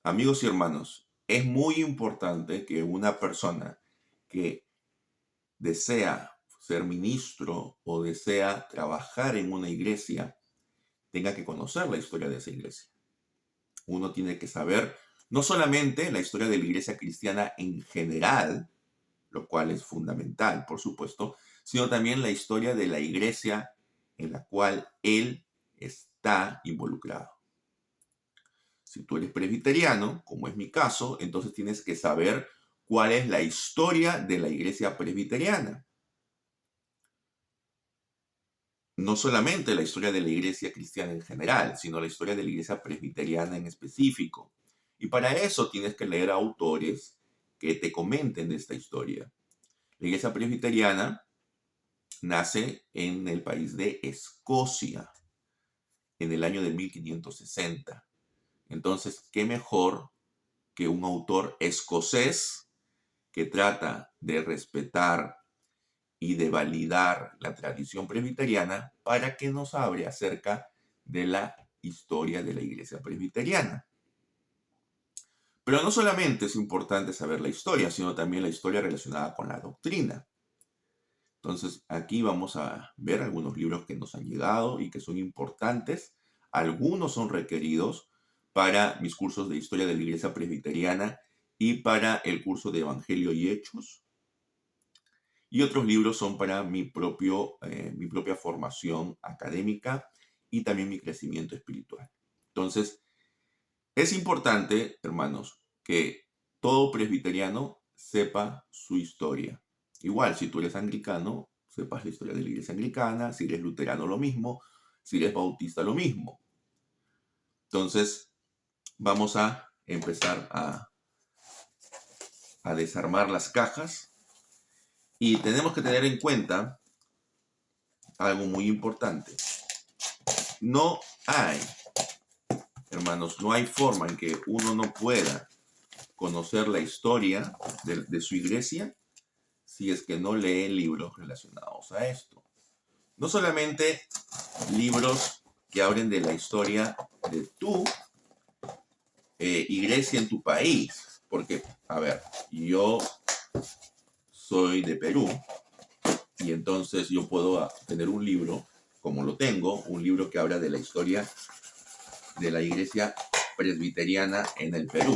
Amigos y hermanos, es muy importante que una persona que desea ser ministro o desea trabajar en una iglesia tenga que conocer la historia de esa iglesia. Uno tiene que saber no solamente la historia de la iglesia cristiana en general, lo cual es fundamental, por supuesto, sino también la historia de la iglesia en la cual él está involucrado. Si tú eres presbiteriano, como es mi caso, entonces tienes que saber cuál es la historia de la iglesia presbiteriana. No solamente la historia de la iglesia cristiana en general, sino la historia de la iglesia presbiteriana en específico. Y para eso tienes que leer a autores que te comenten de esta historia. La iglesia presbiteriana nace en el país de Escocia en el año de 1560. Entonces, ¿qué mejor que un autor escocés que trata de respetar y de validar la tradición presbiteriana para que nos hable acerca de la historia de la iglesia presbiteriana? Pero no solamente es importante saber la historia, sino también la historia relacionada con la doctrina. Entonces, aquí vamos a ver algunos libros que nos han llegado y que son importantes. Algunos son requeridos para mis cursos de historia de la iglesia presbiteriana y para el curso de Evangelio y Hechos. Y otros libros son para mi propia formación académica y también mi crecimiento espiritual. Entonces, es importante, hermanos, que todo presbiteriano sepa su historia. Igual, si tú eres anglicano, sepas la historia de la iglesia anglicana; si eres luterano, lo mismo; si eres bautista, lo mismo. Entonces, vamos a empezar a desarmar las cajas y tenemos que tener en cuenta algo muy importante. No hay, hermanos, no hay forma en que uno no pueda conocer la historia de su iglesia si es que no lee libros relacionados a esto. No solamente libros que hablen de la historia de tu iglesia en tu país, porque, a ver, yo soy de Perú y entonces yo puedo tener un libro, como lo tengo, un libro que habla de la historia de la iglesia presbiteriana en el Perú,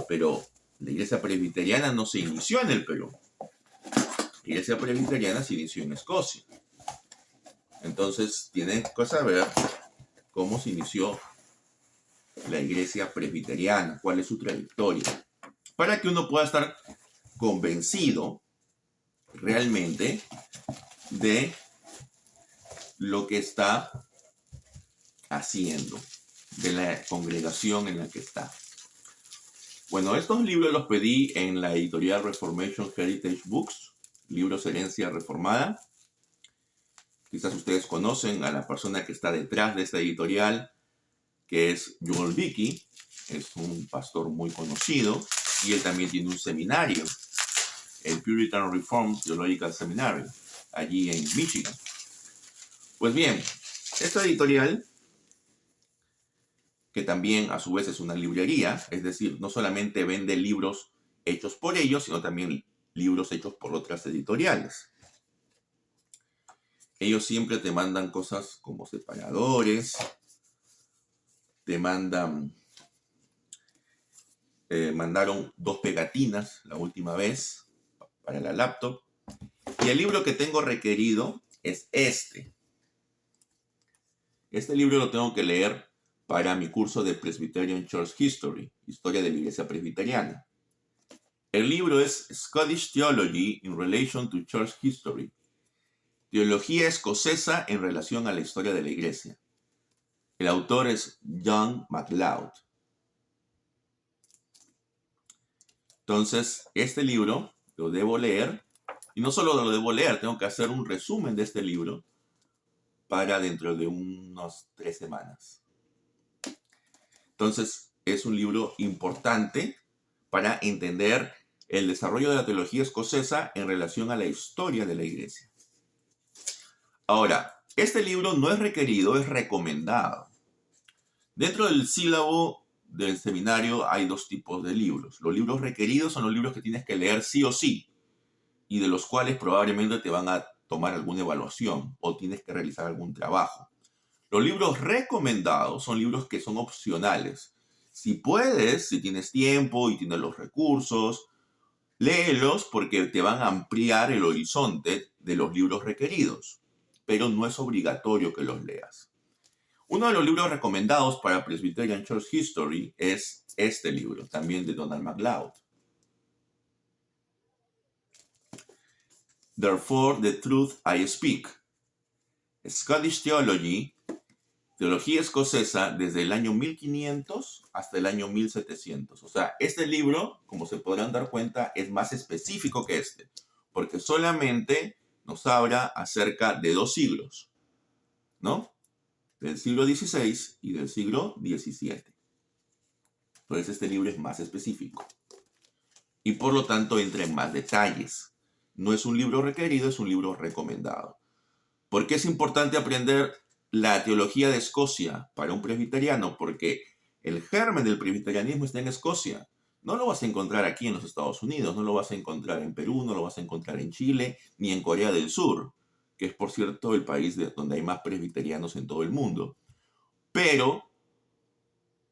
pero la iglesia presbiteriana no se inició en el Perú. La iglesia presbiteriana se inició en Escocia. Entonces tienen que saber cómo se inició la iglesia presbiteriana, cuál es su trayectoria, para que uno pueda estar convencido realmente de lo que está haciendo, de la congregación en la que está. Bueno, estos libros los pedí en la editorial Reformation Heritage Books, libros Herencia Reformada. Quizás ustedes conocen a la persona que está detrás de esta editorial, que es Joel Beeke. Es un pastor muy conocido y él también tiene un seminario, el Puritan Reformed Theological Seminary, allí en Michigan. Pues bien, esta editorial, que también a su vez es una librería, es decir, no solamente vende libros hechos por ellos, sino también libros hechos por otras editoriales. Ellos siempre te mandan cosas como separadores, te mandaron 2 pegatinas la última vez para la laptop. Y el libro que tengo requerido es este. Este libro lo tengo que leer para mi curso de Presbyterian Church History, historia de la iglesia presbiteriana. El libro es Scottish Theology in Relation to Church History, teología escocesa en relación a la historia de la iglesia. El autor es John MacLeod. Entonces, este libro lo debo leer, y no solo lo debo leer, tengo que hacer un resumen de este libro para dentro de unas 3 semanas. Entonces, es un libro importante para entender el desarrollo de la teología escocesa en relación a la historia de la iglesia. Ahora, este libro no es requerido, es recomendado. Dentro del sílabo del seminario hay dos tipos de libros. Los libros requeridos son los libros que tienes que leer sí o sí y de los cuales probablemente te van a tomar alguna evaluación o tienes que realizar algún trabajo. Los libros recomendados son libros que son opcionales. Si puedes, si tienes tiempo y tienes los recursos, léelos porque te van a ampliar el horizonte de los libros requeridos, pero no es obligatorio que los leas. Uno de los libros recomendados para Presbyterian Church History es este libro, también de Donald MacLeod. Therefore, the truth I speak. Scottish Theology, teología escocesa desde el año 1500 hasta el año 1700. O sea, este libro, como se podrán dar cuenta, es más específico que este, porque solamente nos habla acerca de 2 siglos, ¿no? Del siglo XVI y del siglo XVII. Entonces este libro es más específico y por lo tanto entra en más detalles. No es un libro requerido, es un libro recomendado. ¿Por qué es importante aprender la teología de Escocia para un presbiteriano? Porque el germen del presbiterianismo está en Escocia. No lo vas a encontrar aquí en los Estados Unidos, no lo vas a encontrar en Perú, no lo vas a encontrar en Chile, ni en Corea del Sur, que es por cierto el país donde hay más presbiterianos en todo el mundo. Pero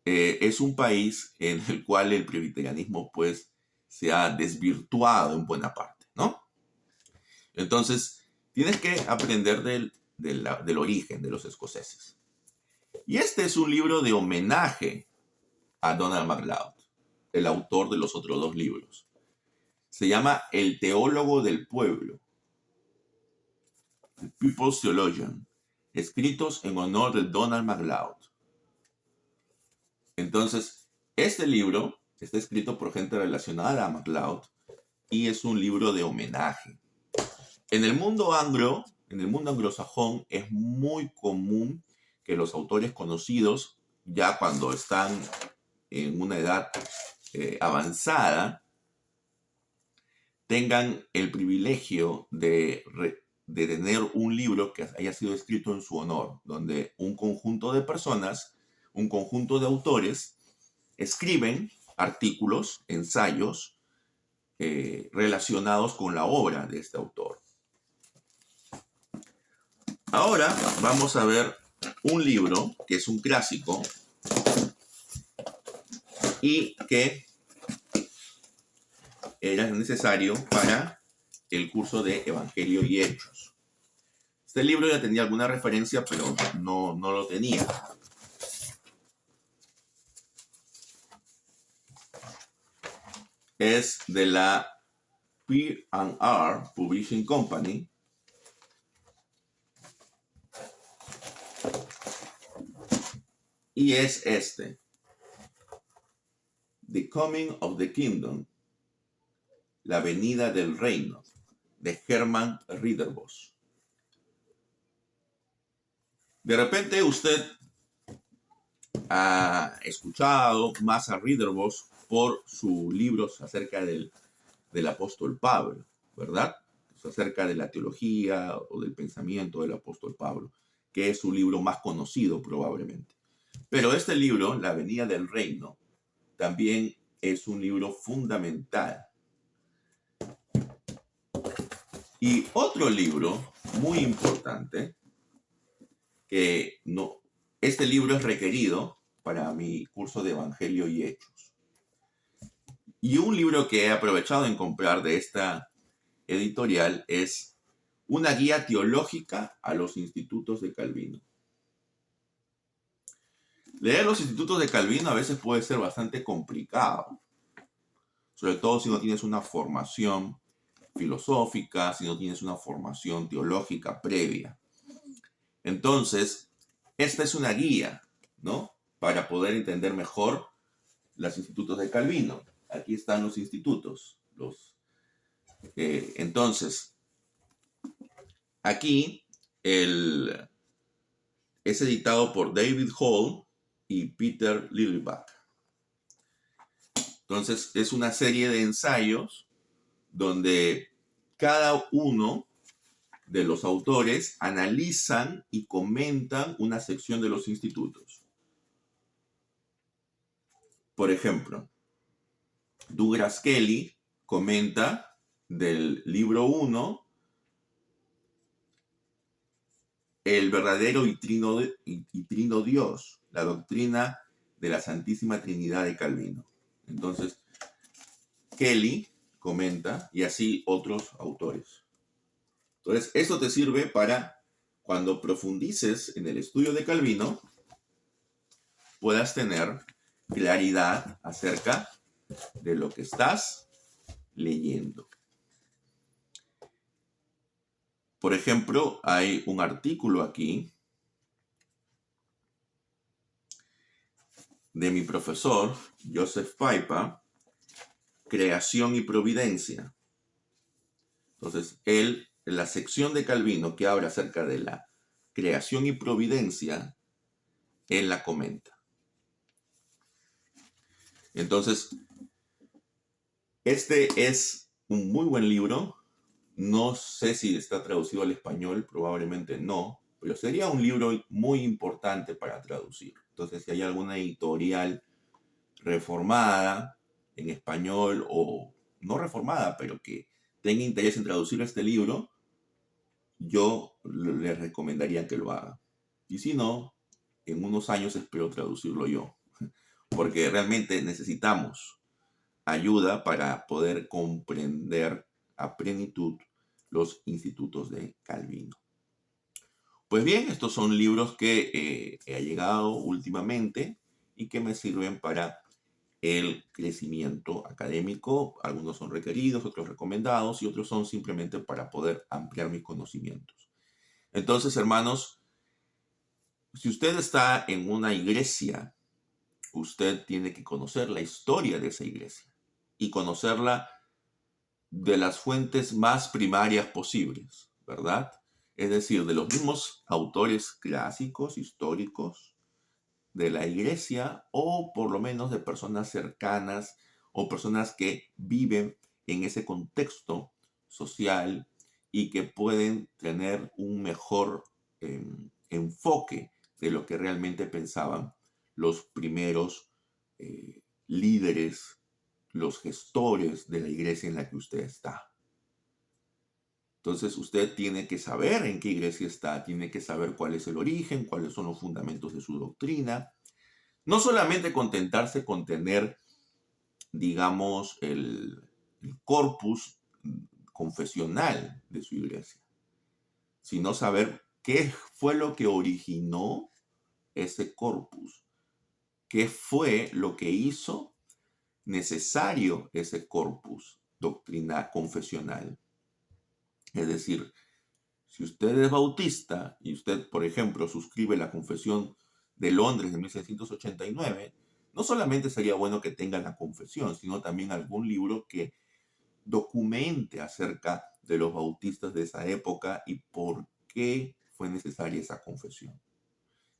es un país en el cual el presbiterianismo pues se ha desvirtuado en buena parte, ¿no? Entonces, tienes que aprender del origen de los escoceses. Y este es un libro de homenaje a Donald MacLeod, el autor de los otros 2 libros. Se llama El teólogo del pueblo, The People's Theologian, escritos en honor de Donald MacLeod. Entonces, este libro está escrito por gente relacionada a MacLeod y es un libro de homenaje. En el mundo anglosajón, es muy común que los autores conocidos, ya cuando están en una edad avanzada, tengan el privilegio de tener un libro que haya sido escrito en su honor, donde un conjunto de personas, un conjunto de autores, escriben artículos, ensayos relacionados con la obra de este autor. Ahora vamos a ver un libro que es un clásico y que era necesario para el curso de Evangelio y Hechos. Este libro ya tenía alguna referencia, pero no lo tenía. Es de la P&R Publishing Company. Y es este. The Coming of the Kingdom. La venida del reino. De Herman Ridderbos. De repente usted ha escuchado más a Ridderbos por sus libros acerca del apóstol Pablo, ¿verdad? Acerca de la teología o del pensamiento del apóstol Pablo, que es su libro más conocido probablemente. Pero este libro, La venida del reino, también es un libro fundamental. Y otro libro muy importante, que no, este libro es requerido para mi curso de Evangelio y Hechos. Y un libro que he aprovechado en comprar de esta editorial es Una guía teológica a los institutos de Calvino. Leer los institutos de Calvino a veces puede ser bastante complicado, sobre todo si no tienes una formación filosófica, si no tienes una formación teológica previa. Entonces, esta es una guía, ¿no? Para poder entender mejor los institutos de Calvino. Aquí están los institutos. Entonces, aquí es editado por David Hall y Peter Lillibach. Entonces, es una serie de ensayos donde cada uno de los autores analizan y comentan una sección de los institutos. Por ejemplo, Douglas Kelly comenta del libro 1, el verdadero y trino Dios, la doctrina de la Santísima Trinidad de Calvino. Entonces, Kelly comenta, y así otros autores. Entonces, eso te sirve para cuando profundices en el estudio de Calvino, puedas tener claridad acerca de lo que estás leyendo. Por ejemplo, hay un artículo aquí de mi profesor, Joseph Paipa, Creación y Providencia. Entonces, él, en la sección de Calvino que habla acerca de la creación y providencia, él la comenta. Entonces, este es un muy buen libro. No sé si está traducido al español, probablemente no, pero sería un libro muy importante para traducir. Entonces, si hay alguna editorial reformada en español o no reformada, pero que tenga interés en traducir este libro, yo les recomendaría que lo haga. Y si no, en unos años espero traducirlo yo, porque realmente necesitamos ayuda para poder comprender a plenitud los institutos de Calvino. Pues bien, estos son libros que he llegado últimamente y que me sirven para el crecimiento académico. Algunos son requeridos, otros recomendados y otros son simplemente para poder ampliar mis conocimientos. Entonces, hermanos, si usted está en una iglesia, usted tiene que conocer la historia de esa iglesia y conocerla de las fuentes más primarias posibles, ¿verdad? Es decir, de los mismos autores clásicos, históricos de la iglesia, o por lo menos de personas cercanas o personas que viven en ese contexto social y que pueden tener un mejor enfoque de lo que realmente pensaban los primeros líderes, los gestores de la iglesia en la que usted está. Entonces usted tiene que saber en qué iglesia está, tiene que saber cuál es el origen, cuáles son los fundamentos de su doctrina. No solamente contentarse con tener, digamos, el corpus confesional de su iglesia, sino saber qué fue lo que originó ese corpus, qué fue lo que hizo necesario ese corpus doctrinal confesional. Es decir, si usted es bautista y usted, por ejemplo, suscribe la Confesión de Londres de 1689, no solamente sería bueno que tenga la confesión, sino también algún libro que documente acerca de los bautistas de esa época y por qué fue necesaria esa confesión.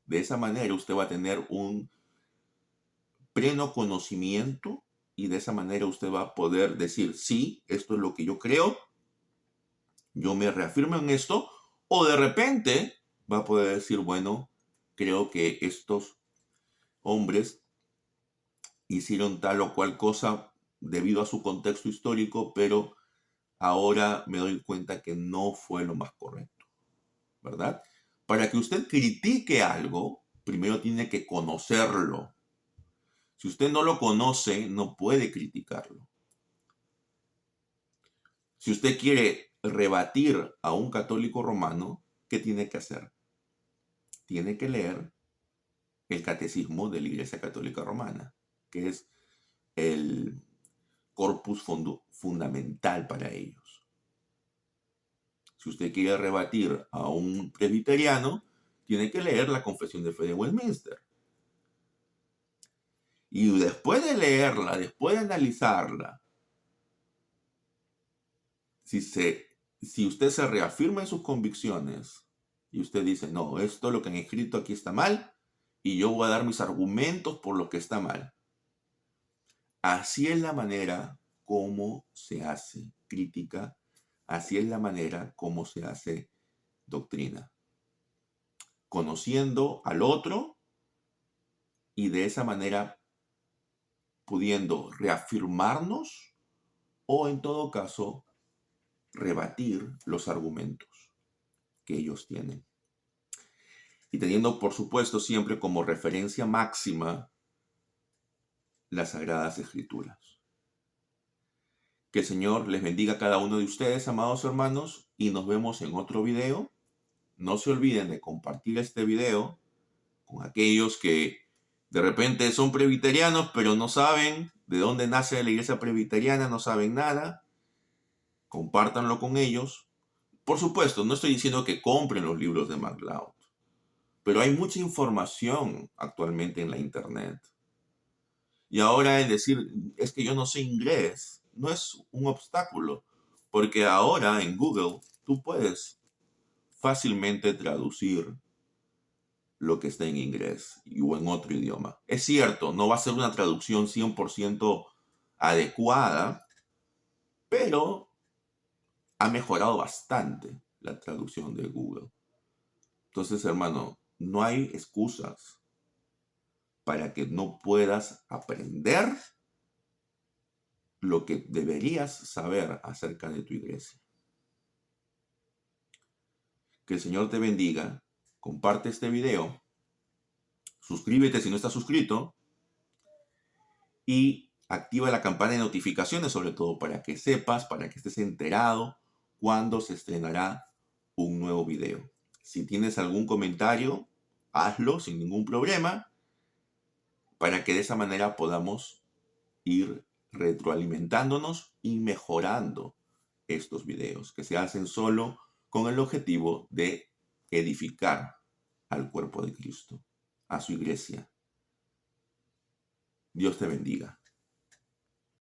De esa manera usted va a tener un pleno conocimiento y de esa manera usted va a poder decir, sí, esto es lo que yo creo, yo me reafirmo en esto, o de repente va a poder decir, bueno, creo que estos hombres hicieron tal o cual cosa debido a su contexto histórico, pero ahora me doy cuenta que no fue lo más correcto, ¿verdad? Para que usted critique algo, primero tiene que conocerlo. Si usted no lo conoce, no puede criticarlo. Si usted quiere rebatir a un católico romano, ¿qué tiene que hacer? Tiene que leer el catecismo de la Iglesia Católica Romana, que es el corpus fundamental para ellos. Si usted quiere rebatir a un presbiteriano, tiene que leer la Confesión de Fe de Westminster. Y después de leerla, después de analizarla, si usted se reafirma en sus convicciones y usted dice, no, esto lo que han escrito aquí está mal y yo voy a dar mis argumentos por lo que está mal. Así es la manera como se hace crítica, así es la manera como se hace doctrina. Conociendo al otro y de esa manera pudiendo reafirmarnos o en todo caso rebatir los argumentos que ellos tienen. Y teniendo, por supuesto, siempre como referencia máxima las Sagradas Escrituras. Que el Señor les bendiga a cada uno de ustedes, amados hermanos, y nos vemos en otro video. No se olviden de compartir este video con aquellos que de repente son presbiterianos, pero no saben de dónde nace la iglesia presbiteriana, no saben nada. Compártanlo con ellos. Por supuesto, no estoy diciendo que compren los libros de MacLeod, pero hay mucha información actualmente en la internet. Y ahora el decir, es que yo no sé inglés, no es un obstáculo, porque ahora en Google tú puedes fácilmente traducir lo que está en inglés o en otro idioma. Es cierto, no va a ser una traducción 100% adecuada, pero ha mejorado bastante la traducción de Google. Entonces, hermano, no hay excusas para que no puedas aprender lo que deberías saber acerca de tu iglesia. Que el Señor te bendiga. Comparte este video. Suscríbete si no estás suscrito. Y activa la campana de notificaciones, sobre todo para que sepas, para que estés enterado cuando se estrenará un nuevo video. Si tienes algún comentario, hazlo sin ningún problema, para que de esa manera podamos ir retroalimentándonos y mejorando estos videos que se hacen solo con el objetivo de edificar al cuerpo de Cristo, a su iglesia. Dios te bendiga.